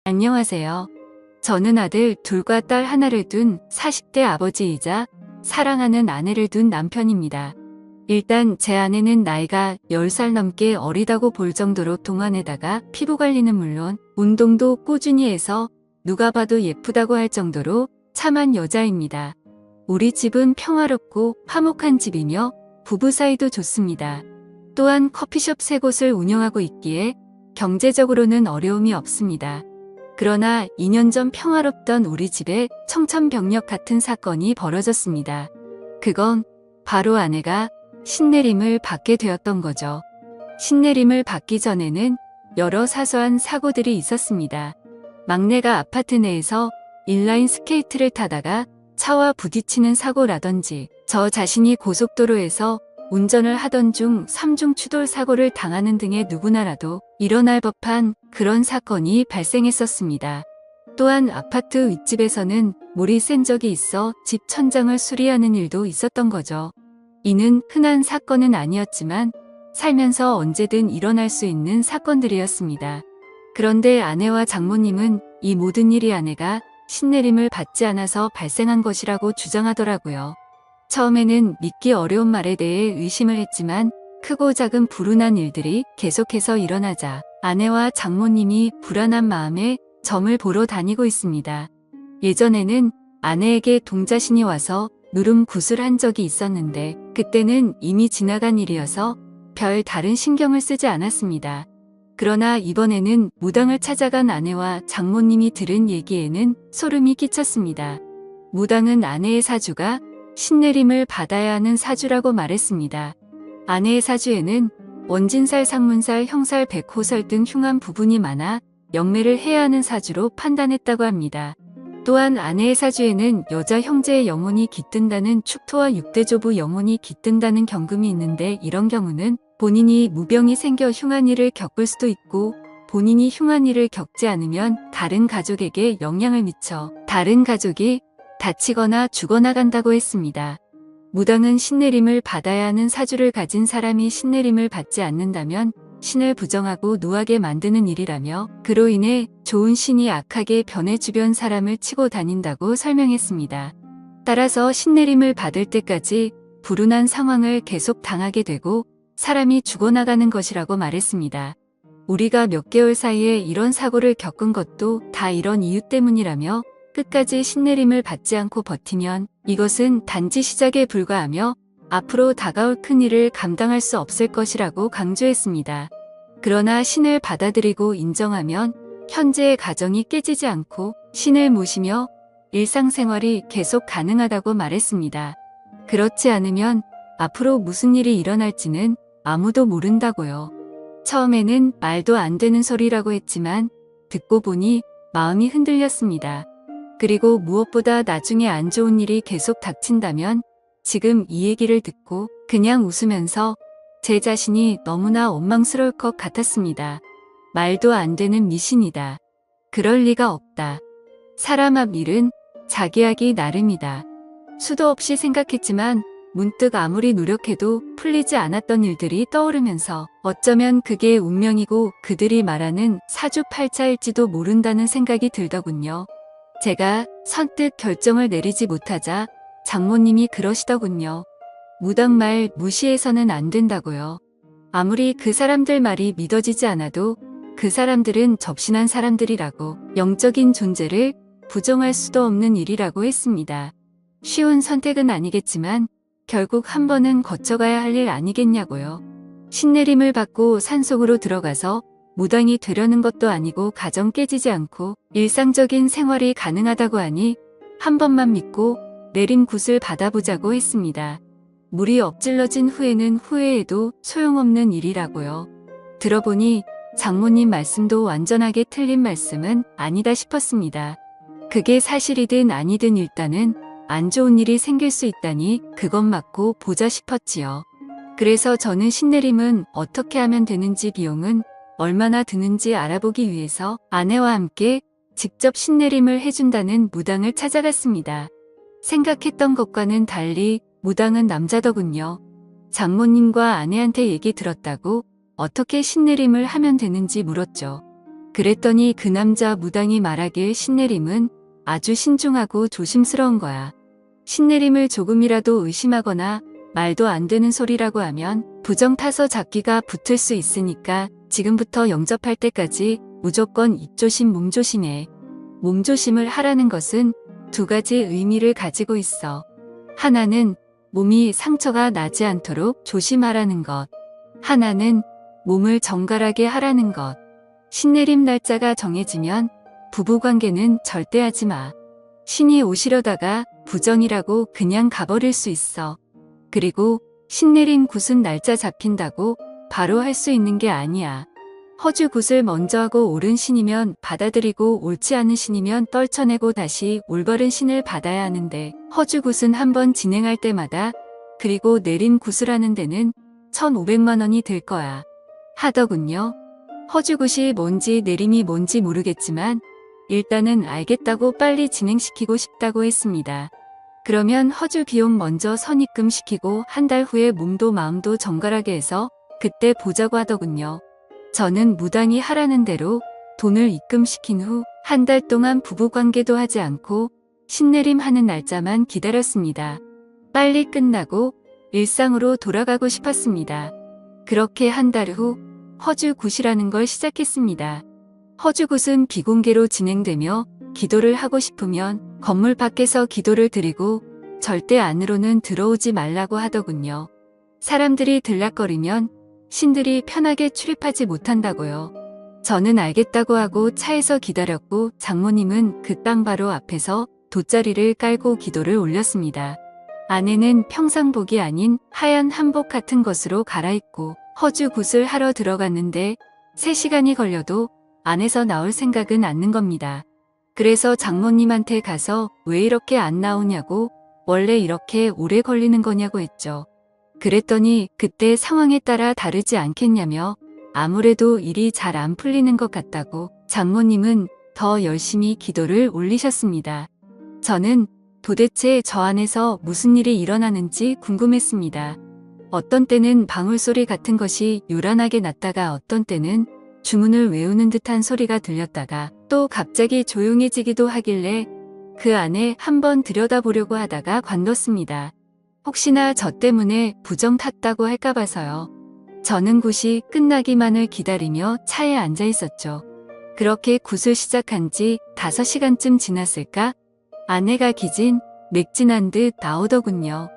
안녕하세요. 저는 아들 둘과 딸 하나를 둔 40대 아버지이자 사랑하는 아내를 둔 남편입니다. 일단 제 아내는 나이가 10살 넘게 어리다고 볼 정도로 동안에다가 피부 관리는 물론 운동도 꾸준히 해서 누가 봐도 예쁘다고 할 정도로 참한 여자입니다. 우리 집은 평화롭고 화목한 집이며 부부 사이도 좋습니다. 또한 커피숍 3곳을 운영하고 있기에 경제적으로는 어려움이 없습니다. 그러나 2년 전 평화롭던 우리 집에 청천벽력 같은 사건이 벌어졌습니다. 그건 바로 아내가 신내림을 받게 되었던 거죠. 신내림을 받기 전에는 여러 사소한 사고들이 있었습니다. 막내가 아파트 내에서 인라인 스케이트를 타다가 차와 부딪히는 사고라든지 저 자신이 고속도로에서 운전을 하던 중 3중 추돌 사고를 당하는 등의 누구나라도 일어날 법한 그런 사건이 발생했었습니다. 또한 아파트 윗집에서는 물이 샌 적이 있어 집 천장을 수리하는 일도 있었던 거죠. 이는 흔한 사건은 아니었지만 살면서 언제든 일어날 수 있는 사건들이었습니다. 그런데 아내와 장모님은 이 모든 일이 아내가 신내림을 받지 않아서 발생한 것이라고 주장하더라고요. 처음에는 믿기 어려운 말에 대해 의심을 했지만 크고 작은 불운한 일들이 계속해서 일어나자 아내와 장모님이 불안한 마음에 점을 보러 다니고 있습니다. 예전에는 아내에게 동자신이 와서 누름 굿을 한 적이 있었는데 그때는 이미 지나간 일이어서 별 다른 신경을 쓰지 않았습니다. 그러나 이번에는 무당을 찾아간 아내와 장모님이 들은 얘기에는 소름이 끼쳤습니다. 무당은 아내의 사주가 신내림을 받아야 하는 사주라고 말했습니다. 아내의 사주에는 원진살, 상문살, 형살, 백호살 등 흉한 부분이 많아 영매를 해야 하는 사주로 판단했다고 합니다. 또한 아내의 사주에는 여자 형제의 영혼이 깃든다는 축토와 육대조부 영혼이 깃든다는 경금이 있는데 이런 경우는 본인이 무병이 생겨 흉한 일을 겪을 수도 있고 본인이 흉한 일을 겪지 않으면 다른 가족에게 영향을 미쳐 다른 가족이 다치거나 죽어나간다고 했습니다. 무당은 신내림을 받아야 하는 사주를 가진 사람이 신내림을 받지 않는다면 신을 부정하고 노하게 만드는 일이라며 그로 인해 좋은 신이 악하게 변해 주변 사람을 치고 다닌다고 설명했습니다. 따라서 신내림을 받을 때까지 불운한 상황을 계속 당하게 되고 사람이 죽어나가는 것이라고 말했습니다. 우리가 몇 개월 사이에 이런 사고를 겪은 것도 다 이런 이유 때문이라며 끝까지 신내림을 받지 않고 버티면 이것은 단지 시작에 불과하며 앞으로 다가올 큰일을 감당할 수 없을 것이라고 강조했습니다. 그러나 신을 받아들이고 인정하면 현재의 가정이 깨지지 않고 신을 모시며 일상생활이 계속 가능하다고 말했습니다. 그렇지 않으면 앞으로 무슨 일이 일어날지는 아무도 모른다고요. 처음에는 말도 안 되는 소리라고 했지만 듣고 보니 마음이 흔들렸습니다. 그리고 무엇보다 나중에 안 좋은 일이 계속 닥친다면 지금 이 얘기를 듣고 그냥 웃으면서 제 자신이 너무나 원망스러울 것 같았습니다. 말도 안 되는 미신이다. 그럴 리가 없다. 사람 앞 일은 자기 하기 나름이다. 수도 없이 생각했지만 문득 아무리 노력해도 풀리지 않았던 일들이 떠오르면서 어쩌면 그게 운명이고 그들이 말하는 사주팔자일지도 모른다는 생각이 들더군요. 제가 선뜻 결정을 내리지 못하자 장모님이 그러시더군요. 무당 말 무시해서는 안 된다고요. 아무리 그 사람들 말이 믿어지지 않아도 그 사람들은 접신한 사람들이라고 영적인 존재를 부정할 수도 없는 일이라고 했습니다. 쉬운 선택은 아니겠지만 결국 한 번은 거쳐가야 할 일 아니겠냐고요. 신내림을 받고 산속으로 들어가서 무당이 되려는 것도 아니고 가정 깨지지 않고 일상적인 생활이 가능하다고 하니 한 번만 믿고 내림 굿을 받아보자고 했습니다. 물이 엎질러진 후에는 후회해도 소용없는 일이라고요. 들어보니 장모님 말씀도 완전하게 틀린 말씀은 아니다 싶었습니다. 그게 사실이든 아니든 일단은 안 좋은 일이 생길 수 있다니 그것 맞고 보자 싶었지요. 그래서 저는 신내림은 어떻게 하면 되는지 비용은 얼마나 드는지 알아보기 위해서 아내와 함께 직접 신내림을 해준다는 무당을 찾아갔습니다. 생각했던 것과는 달리 무당은 남자더군요. 장모님과 아내한테 얘기 들었다고 어떻게 신내림을 하면 되는지 물었죠. 그랬더니 그 남자 무당이 말하길 신내림은 아주 신중하고 조심스러운 거야. 신내림을 조금이라도 의심하거나 말도 안 되는 소리라고 하면 부정 타서 잡기가 붙을 수 있으니까 지금부터 영접할 때까지 무조건 입조심 몸조심해. 몸조심을 하라는 것은 두 가지 의미를 가지고 있어. 하나는 몸이 상처가 나지 않도록 조심하라는 것. 하나는 몸을 정갈하게 하라는 것. 신내림 날짜가 정해지면 부부관계는 절대 하지 마. 신이 오시려다가 부정이라고 그냥 가버릴 수 있어. 그리고 신내림 굿은 날짜 잡힌다고 바로 할 수 있는 게 아니야. 허주 굿을 먼저 하고 옳은 신이면 받아들이고 옳지 않은 신이면 떨쳐내고 다시 올바른 신을 받아야 하는데 허주 굿은 한번 진행할 때마다 그리고 내림 굿을 하는 데는 1,500만 원이 들 거야. 하더군요. 허주 굿이 뭔지 내림이 뭔지 모르겠지만 일단은 알겠다고 빨리 진행시키고 싶다고 했습니다. 그러면 허주 비용 먼저 선입금 시키고 한 달 후에 몸도 마음도 정갈하게 해서 그때 보자고 하더군요. 저는 무당이 하라는 대로 돈을 입금시킨 후 한 달 동안 부부관계도 하지 않고 신내림 하는 날짜만 기다렸습니다. 빨리 끝나고 일상으로 돌아가고 싶었습니다. 그렇게 한 달 후 허주 굿이라는 걸 시작했습니다. 허주 굿은 비공개로 진행되며 기도를 하고 싶으면 건물 밖에서 기도를 드리고 절대 안으로는 들어오지 말라고 하더군요. 사람들이 들락거리면 신들이 편하게 출입하지 못한다고요. 저는 알겠다고 하고 차에서 기다렸고 장모님은 그 땅 바로 앞에서 돗자리를 깔고 기도를 올렸습니다. 아내는 평상복이 아닌 하얀 한복 같은 것으로 갈아입고 허주 굿을 하러 들어갔는데 3시간이 걸려도 안에서 나올 생각은 않는 겁니다. 그래서 장모님한테 가서 왜 이렇게 안 나오냐고 원래 이렇게 오래 걸리는 거냐고 했죠. 그랬더니 그때 상황에 따라 다르지 않겠냐며 아무래도 일이 잘 안 풀리는 것 같다고 장모님은 더 열심히 기도를 올리셨습니다. 저는 도대체 저 안에서 무슨 일이 일어나는지 궁금했습니다. 어떤 때는 방울소리 같은 것이 요란하게 났다가 어떤 때는 주문을 외우는 듯한 소리가 들렸다가 또 갑자기 조용해지기도 하길래 그 안에 한번 들여다보려고 하다가 관뒀습니다. 혹시나 저 때문에 부정 탔다고 할까 봐서요. 저는 굿이 끝나기만을 기다리며 차에 앉아 있었죠. 그렇게 굿을 시작한 지 5시간쯤 지났을까? 아내가 기진 맥진한 듯 나오더군요.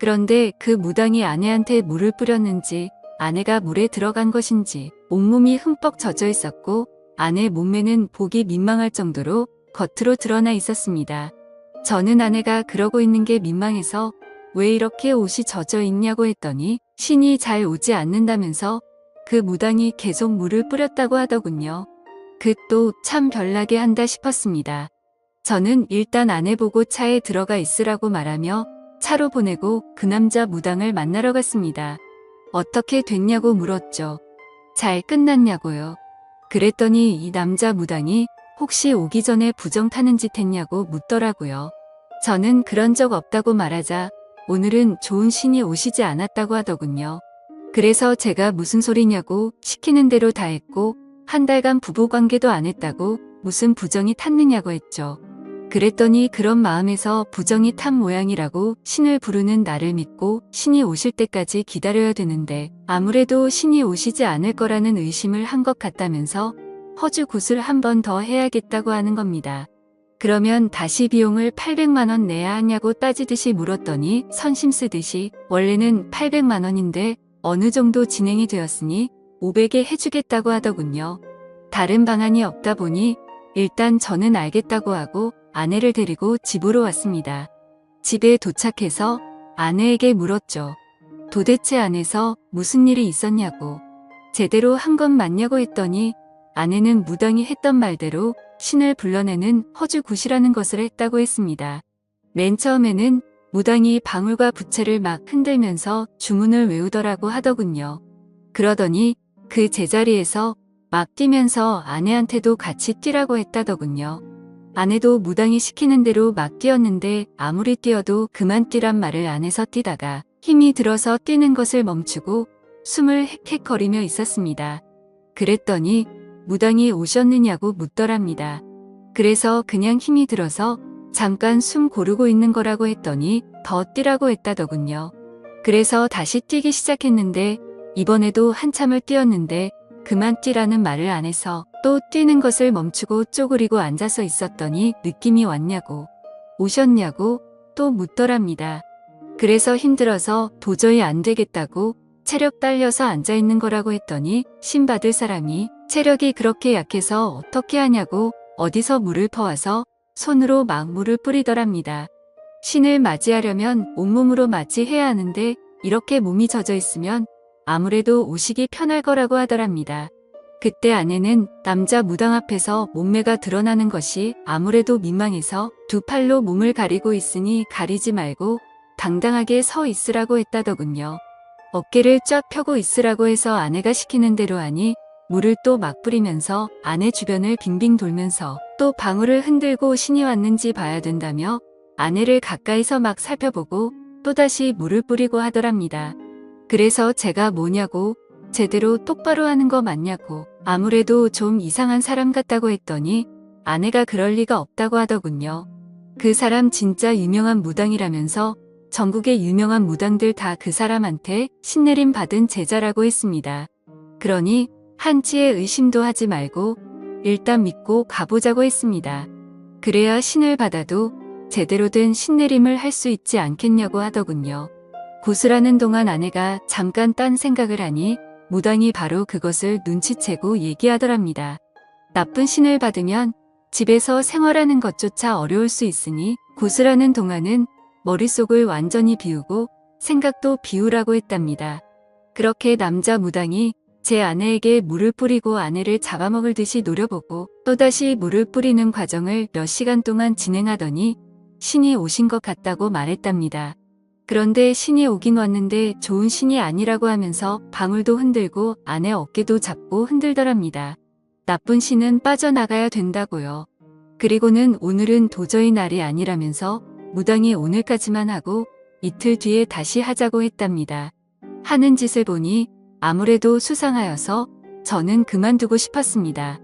그런데 그 무당이 아내한테 물을 뿌렸는지 아내가 물에 들어간 것인지 온몸이 흠뻑 젖어 있었고 아내 몸매는 보기 민망할 정도로 겉으로 드러나 있었습니다. 저는 아내가 그러고 있는 게 민망해서 왜 이렇게 옷이 젖어 있냐고 했더니 신이 잘 오지 않는다면서 그 무당이 계속 물을 뿌렸다고 하더군요. 그 또 참 별나게 한다 싶었습니다. 저는 일단 아내 보고 차에 들어가 있으라고 말하며 차로 보내고 그 남자 무당을 만나러 갔습니다. 어떻게 됐냐고 물었죠. 잘 끝났냐고요. 그랬더니 이 남자 무당이 혹시 오기 전에 부정 타는 짓 했냐고 묻더라고요. 저는 그런 적 없다고 말하자 오늘은 좋은 신이 오시지 않았다고 하더군요. 그래서 제가 무슨 소리냐고 시키는 대로 다 했고 한 달간 부부관계도 안 했다고 무슨 부정이 탔느냐고 했죠. 그랬더니 그런 마음에서 부정이 탄 모양이라고 신을 부르는 나를 믿고 신이 오실 때까지 기다려야 되는데 아무래도 신이 오시지 않을 거라는 의심을 한 것 같다면서 허주 굿을 한 번 더 해야겠다고 하는 겁니다. 그러면 다시 비용을 800만 원 내야 하냐고 따지듯이 물었더니 선심 쓰듯이 원래는 800만 원인데 어느 정도 진행이 되었으니 500에 해주겠다고 하더군요. 다른 방안이 없다 보니 일단 저는 알겠다고 하고 아내를 데리고 집으로 왔습니다. 집에 도착해서 아내에게 물었죠. 도대체 안에서 무슨 일이 있었냐고. 제대로 한 건 맞냐고 했더니 아내는 무당이 했던 말대로 신을 불러내는 허주 굿이라는 것을 했다고 했습니다. 맨 처음에는 무당이 방울과 부채를 막 흔들면서 주문을 외우더라고 하더군요. 그러더니 그 제자리에서 막 뛰면서 아내한테도 같이 뛰라고 했다더군요. 아내도 무당이 시키는 대로 막 뛰었는데 아무리 뛰어도 그만 뛰란 말을 안 해서 뛰다가 힘이 들어서 뛰는 것을 멈추고 숨을 헥헥거리며 있었습니다. 그랬더니 무당이 오셨느냐고 묻더랍니다. 그래서 그냥 힘이 들어서 잠깐 숨 고르고 있는 거라고 했더니 더 뛰라고 했다더군요. 그래서 다시 뛰기 시작했는데 이번에도 한참을 뛰었는데 그만 뛰라는 말을 안 해서 또 뛰는 것을 멈추고 쪼그리고 앉아서 있었더니 느낌이 왔냐고 오셨냐고 또 묻더랍니다. 그래서 힘들어서 도저히 안 되겠다고 체력 딸려서 앉아있는 거라고 했더니 신 받을 사람이 체력이 그렇게 약해서 어떻게 하냐고 어디서 물을 퍼와서 손으로 막 물을 뿌리더랍니다. 신을 맞이하려면 온몸으로 맞이해야 하는데 이렇게 몸이 젖어 있으면 아무래도 오시기 편할 거라고 하더랍니다. 그때 아내는 남자 무당 앞에서 몸매가 드러나는 것이 아무래도 민망해서 두 팔로 몸을 가리고 있으니 가리지 말고 당당하게 서 있으라고 했다더군요. 어깨를 쫙 펴고 있으라고 해서 아내가 시키는 대로 하니 물을 또 막 뿌리면서 아내 주변을 빙빙 돌면서 또 방울을 흔들고 신이 왔는지 봐야 된다며 아내를 가까이서 막 살펴보고 또다시 물을 뿌리고 하더랍니다. 그래서 제가 뭐냐고 제대로 똑바로 하는 거 맞냐고 아무래도 좀 이상한 사람 같다고 했더니 아내가 그럴 리가 없다고 하더군요. 그 사람 진짜 유명한 무당이라면서 전국의 유명한 무당들 다 그 사람한테 신내림 받은 제자라고 했습니다. 그러니 한치의 의심도 하지 말고 일단 믿고 가보자고 했습니다. 그래야 신을 받아도 제대로 된 신내림을 할 수 있지 않겠냐고 하더군요. 구슬하는 동안 아내가 잠깐 딴 생각을 하니 무당이 바로 그것을 눈치채고 얘기하더랍니다. 나쁜 신을 받으면 집에서 생활하는 것조차 어려울 수 있으니 구슬하는 동안은 머릿속을 완전히 비우고 생각도 비우라고 했답니다. 그렇게 남자 무당이 제 아내에게 물을 뿌리고 아내를 잡아먹을 듯이 노려보고 또다시 물을 뿌리는 과정을 몇 시간 동안 진행하더니 신이 오신 것 같다고 말했답니다. 그런데 신이 오긴 왔는데 좋은 신이 아니라고 하면서 방울도 흔들고 아내 어깨도 잡고 흔들더랍니다. 나쁜 신은 빠져나가야 된다고요. 그리고는 오늘은 도저히 날이 아니라면서 무당이 오늘까지만 하고 이틀 뒤에 다시 하자고 했답니다. 하는 짓을 보니 아무래도 수상하여서 저는 그만두고 싶었습니다.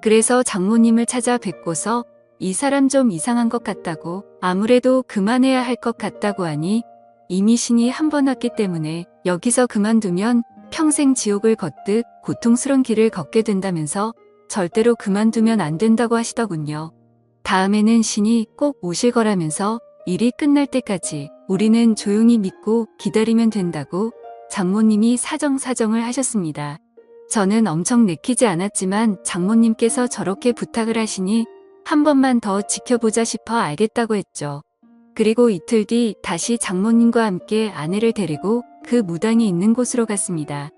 그래서 장모님을 찾아 뵙고서 이 사람 좀 이상한 것 같다고 아무래도 그만해야 할 것 같다고 하니 이미 신이 한 번 왔기 때문에 여기서 그만두면 평생 지옥을 걷듯 고통스러운 길을 걷게 된다면서 절대로 그만두면 안 된다고 하시더군요. 다음에는 신이 꼭 오실 거라면서 일이 끝날 때까지 우리는 조용히 믿고 기다리면 된다고 장모님이 사정사정을 하셨습니다. 저는 엄청 내키지 않았지만 장모님께서 저렇게 부탁을 하시니 한 번만 더 지켜보자 싶어 알겠다고 했죠. 그리고 이틀 뒤 다시 장모님과 함께 아내를 데리고 그 무당이 있는 곳으로 갔습니다.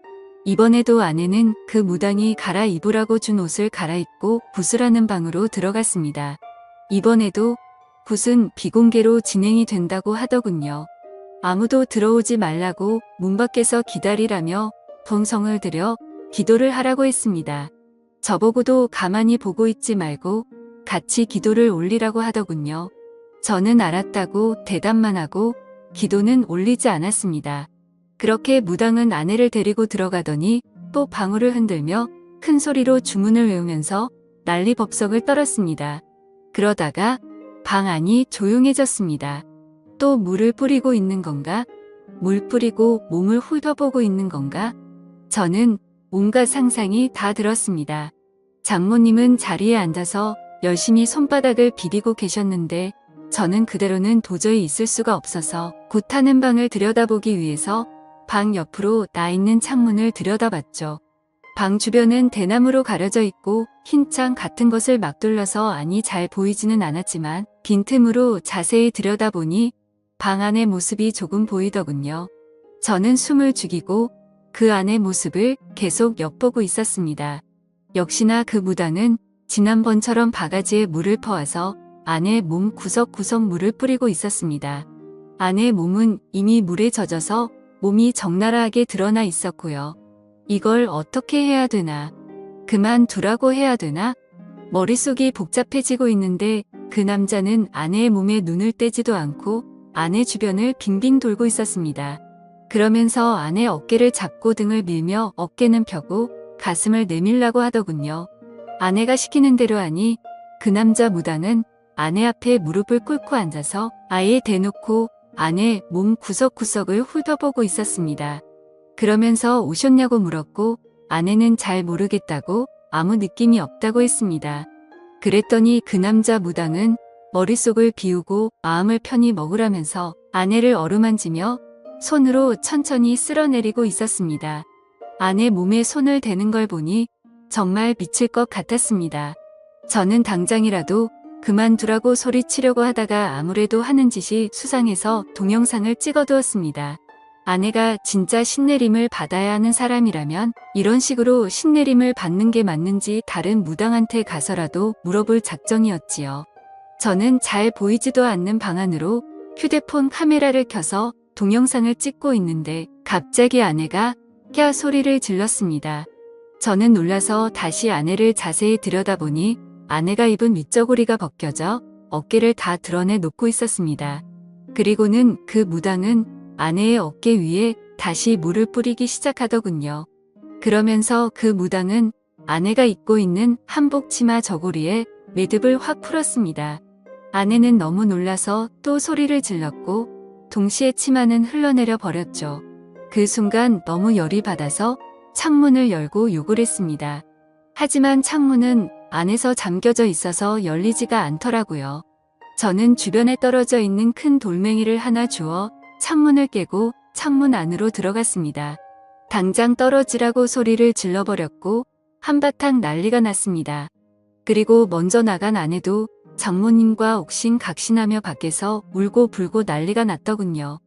이번에도 아내는 그 무당이 갈아입으라고 준 옷을 갈아입고 구슬하는 방으로 들어갔습니다. 이번에도 굿은 비공개로 진행이 된다고 하더군요. 아무도 들어오지 말라고 문 밖에서 기다리라며 본성을 들여 기도를 하라고 했습니다. 저보고도 가만히 보고 있지 말고 같이 기도를 올리라고 하더군요. 저는 알았다고 대답만 하고 기도는 올리지 않았습니다. 그렇게 무당은 아내를 데리고 들어가더니 또 방울을 흔들며 큰 소리로 주문을 외우면서 난리법석을 떨었습니다. 그러다가 방 안이 조용해졌습니다. 또 물을 뿌리고 있는 건가? 물 뿌리고 몸을 훑어보고 있는 건가? 저는 온갖 상상이 다 들었습니다. 장모님은 자리에 앉아서 열심히 손바닥을 비비고 계셨는데 저는 그대로는 도저히 있을 수가 없어서 굿하는 방을 들여다보기 위해서 방 옆으로 나 있는 창문을 들여다봤죠. 방 주변은 대나무로 가려져 있고 흰 창 같은 것을 막 둘러서 안이 잘 보이지는 않았지만 빈틈으로 자세히 들여다보니 방 안의 모습이 조금 보이더군요. 저는 숨을 죽이고 그 안의 모습을 계속 엿보고 있었습니다. 역시나 그 무당은 지난번처럼 바가지에 물을 퍼와서 아내 몸 구석구석 물을 뿌리고 있었습니다. 아내의 몸은 이미 물에 젖어서 몸이 적나라하게 드러나 있었고요. 이걸 어떻게 해야 되나? 그만두라고 해야 되나? 머릿속이 복잡해지고 있는데 그 남자는 아내의 몸에 눈을 떼지도 않고 아내 주변을 빙빙 돌고 있었습니다. 그러면서 아내 어깨를 잡고 등을 밀며 어깨는 펴고 가슴을 내밀라고 하더군요. 아내가 시키는 대로 하니 그 남자 무당은 아내 앞에 무릎을 꿇고 앉아서 아예 대놓고 아내 몸 구석구석을 훑어보고 있었습니다. 그러면서 오셨냐고 물었고 아내는 잘 모르겠다고 아무 느낌이 없다고 했습니다. 그랬더니 그 남자 무당은 머릿속을 비우고 마음을 편히 먹으라면서 아내를 어루만지며 손으로 천천히 쓸어내리고 있었습니다. 아내 몸에 손을 대는 걸 보니 정말 미칠 것 같았습니다. 저는 당장이라도 그만두라고 소리치려고 하다가 아무래도 하는 짓이 수상해서 동영상을 찍어두었습니다. 아내가 진짜 신내림을 받아야 하는 사람이라면 이런 식으로 신내림을 받는 게 맞는지 다른 무당한테 가서라도 물어볼 작정이었지요. 저는 잘 보이지도 않는 방 안으로 휴대폰 카메라를 켜서 동영상을 찍고 있는데 갑자기 아내가 꺄 소리를 질렀습니다. 저는 놀라서 다시 아내를 자세히 들여다보니 아내가 입은 윗저고리가 벗겨져 어깨를 다 드러내 놓고 있었습니다. 그리고는 그 무당은 아내의 어깨 위에 다시 물을 뿌리기 시작하더군요. 그러면서 그 무당은 아내가 입고 있는 한복 치마 저고리에 매듭을 확 풀었습니다. 아내는 너무 놀라서 또 소리를 질렀고 동시에 치마는 흘러내려 버렸죠. 그 순간 너무 열이 받아서 창문을 열고 욕을 했습니다. 하지만 창문은 안에서 잠겨져 있어서 열리지가 않더라고요. 저는 주변에 떨어져 있는 큰 돌멩이를 하나 주워 창문을 깨고 창문 안으로 들어갔습니다. 당장 떨어지라고 소리를 질러버렸고 한바탕 난리가 났습니다. 그리고 먼저 나간 아내도 장모님과 옥신각신하며 밖에서 울고 불고 난리가 났더군요.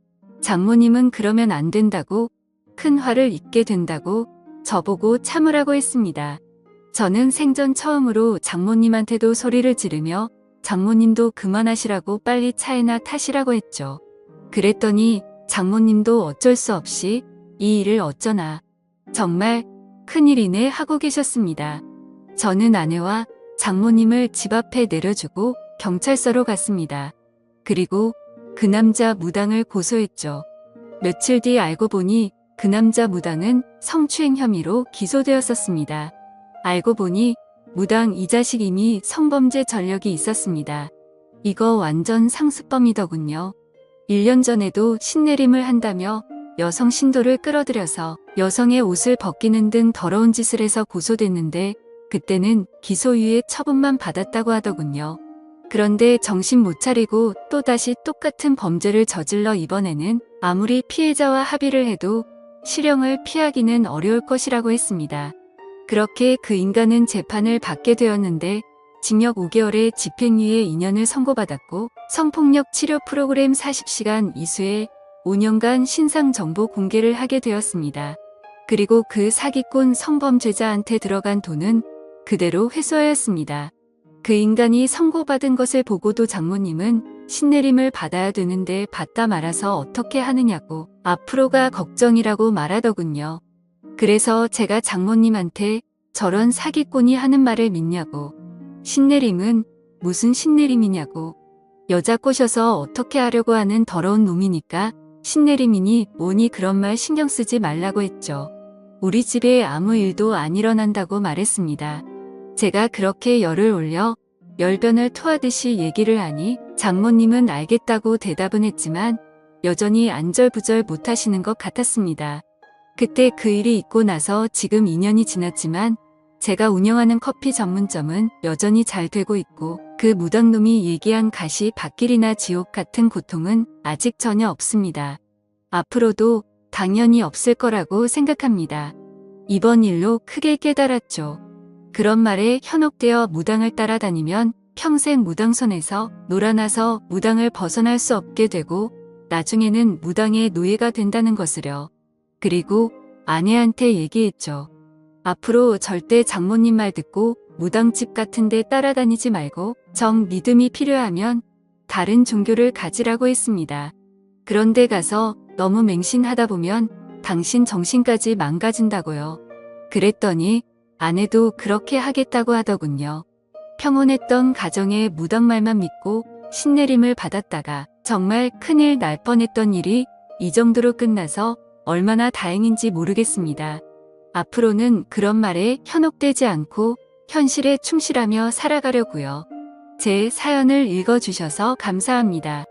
장모님은 그러면 안 된다고 큰 화를 입게 된다고 저보고 참으라고 했습니다. 저는 생전 처음으로 장모님한테도 소리를 지르며 장모님도 그만하시라고 빨리 차에나 타시라고 했죠. 그랬더니 장모님도 어쩔 수 없이 이 일을 어쩌나 정말 큰일이네 하고 계셨습니다. 저는 아내와 장모님을 집 앞에 내려주고 경찰서로 갔습니다. 그리고 그 남자 무당을 고소했죠. 며칠 뒤 알고 보니 그 남자 무당은 성추행 혐의로 기소되었었습니다. 알고 보니 무당 이 자식 이미 성범죄 전력이 있었습니다. 이거 완전 상습범이더군요. 1년 전에도 신내림을 한다며 여성 신도를 끌어들여서 여성의 옷을 벗기는 등 더러운 짓을 해서 고소됐는데 그때는 기소유예 처분만 받았다고 하더군요. 그런데 정신 못 차리고 또다시 똑같은 범죄를 저질러 이번에는 아무리 피해자와 합의를 해도 실형을 피하기는 어려울 것이라고 했습니다. 그렇게 그 인간은 재판을 받게 되었는데 징역 5개월에 집행유예 2년을 선고받았고 성폭력 치료 프로그램 40시간 이수에 5년간 신상 정보 공개를 하게 되었습니다. 그리고 그 사기꾼 성범죄자한테 들어간 돈은 그대로 회수하였습니다. 그 인간이 선고받은 것을 보고도 장모님은 신내림을 받아야 되는데 받다 말아서 어떻게 하느냐고 앞으로가 걱정이라고 말하더군요. 그래서 제가 장모님한테 저런 사기꾼이 하는 말을 믿냐고 신내림은 무슨 신내림이냐고 여자 꼬셔서 어떻게 하려고 하는 더러운 놈이니까 신내림이니 뭐니 그런 말 신경 쓰지 말라고 했죠. 우리 집에 아무 일도 안 일어난다고 말했습니다. 제가 그렇게 열을 올려 열변을 토하듯이 얘기를 하니 장모님은 알겠다고 대답은 했지만 여전히 안절부절 못하시는 것 같았습니다. 그때 그 일이 있고 나서 지금 2년이 지났지만 제가 운영하는 커피 전문점은 여전히 잘 되고 있고 그 무당놈이 얘기한 가시 밭길이나 지옥 같은 고통은 아직 전혀 없습니다. 앞으로도 당연히 없을 거라고 생각합니다. 이번 일로 크게 깨달았죠. 그런 말에 현혹되어 무당을 따라다니면 평생 무당 손에서 놀아나서 무당을 벗어날 수 없게 되고 나중에는 무당의 노예가 된다는 것을요. 그리고 아내한테 얘기했죠. 앞으로 절대 장모님 말 듣고 무당집 같은 데 따라다니지 말고 정 믿음이 필요하면 다른 종교를 가지라고 했습니다. 그런데 가서 너무 맹신하다 보면 당신 정신까지 망가진다고요. 그랬더니 아내도 그렇게 하겠다고 하더군요. 평온했던 가정의 무당 말만 믿고 신내림을 받았다가 정말 큰일 날 뻔했던 일이 이 정도로 끝나서 얼마나 다행인지 모르겠습니다. 앞으로는 그런 말에 현혹되지 않고 현실에 충실하며 살아가려고요. 제 사연을 읽어주셔서 감사합니다.